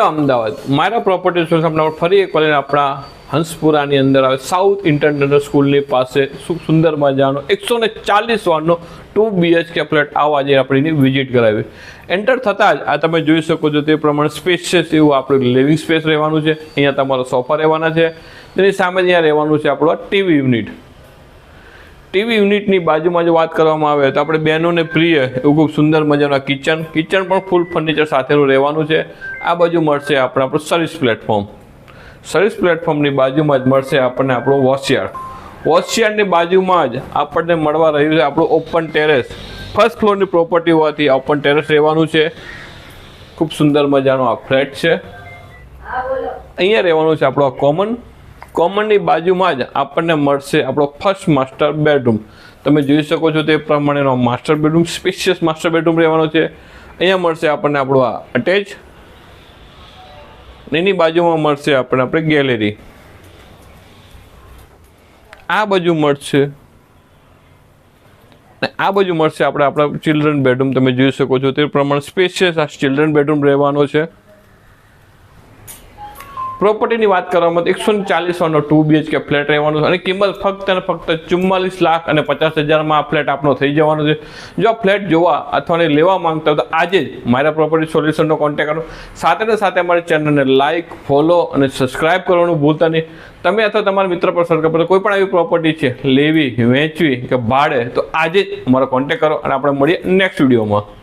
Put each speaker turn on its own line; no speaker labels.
Hello Ahmedabad, મારા property સોસાયટીમાં આપણે ફરી એકવાર આપણા હંસપુરાની અંદર આવે સાઉથ ઇન્ટરનેશનલ સ્કૂલની પાસે સુંદર મજાનો 140 વારનો 2 BHK ફ્લેટ આજે આપણે એની વિઝિટ કરાવી. એન્ટર થતાં જ આ તમે જોઈ શકો છો તે પ્રમાણે સ્પેશિયસ એવું આપણું લિવિંગ સ્પેસ રહેવાનું છે. અહીંયા તમારો સોફા રહેવાના છે. તેની સામે અહીંયા રહેવાનું છે આપણું ટીવી યુનિટ. ટીવી યુનિટની બાજુમાં જો વાત કરવામાં આવે તો આપણે બહેનોને પ્રિય એવું ખૂબ સુંદર મજાનું કિચન પણ ફૂલ ફર્નિચર સાથેનું રહેવાનું છે. આ બાજુ મળશે આપણું સર્વિસ પ્લેટફોર્મ. સર્વિસ પ્લેટફોર્મની બાજુમાં જ મળશે આપણને આપણું વોશયાર્ડ. વોશયાર્ડની બાજુમાં જ આપણને મળવા રહ્યું છે આપણું ઓપન ટેરેસ. ફર્સ્ટ ફ્લોરની પ્રોપર્ટી હોવાથી ઓપન ટેરેસ રહેવાનું છે. ખૂબ સુંદર મજાનો આ ફ્લેટ છે. અહીંયા રહેવાનું છે આપણો કોમનની બાજુમાં જ આપણને મળશે આપણો ફર્સ્ટ માસ્ટર બેડરૂમ. તમે જોઈ શકો છો તે પ્રમાણેનો master bedroom, spacious master bedroom રહેવાનો છે. અહીંયા મળશે આપણને આપણું આ અટેચ. એની બાજુમાં મળશે આપણે ગેલેરી. આ બાજુ મળશે આ બાજુ મળશે આપણા ચિલ્ડ્રન બેડરૂમ. તમે જોઈ શકો છો તે પ્રમાણે સ્પેશિયસ આ ચિલ્ડ્રન બેડરૂમ રહેવાનો છે. પ્રોપર્ટીની વાત કરવામાં 140 વારનો 2 BHK ફ્લેટ રહેવાનો છે અને કિંમત ફક્ત અને ફક્ત 44,50,000 આ ફ્લેટ આપનો થઈ જવાનો છે. જો આ ફ્લેટ જોવા અથવા લેવા માંગતા હોય તો આજે જ મારા પ્રોપર્ટી સોલ્યુશનનો કોન્ટેક્ટ કરો. સાથે અમારી ચેનલને લાઇક, ફોલો અને સબસ્ક્રાઇબ કરવાનું ભૂલતા નહીં. તમે અથવા તમારા મિત્ર પર સર્કલ પર કોઈ પણ આવી પ્રોપર્ટી છે લેવી, વેચવી કે ભાડે તો આજે જ અમારો કોન્ટેક્ટ કરો અને આપણે મળીએ નેક્સ્ટ વિડીયોમાં.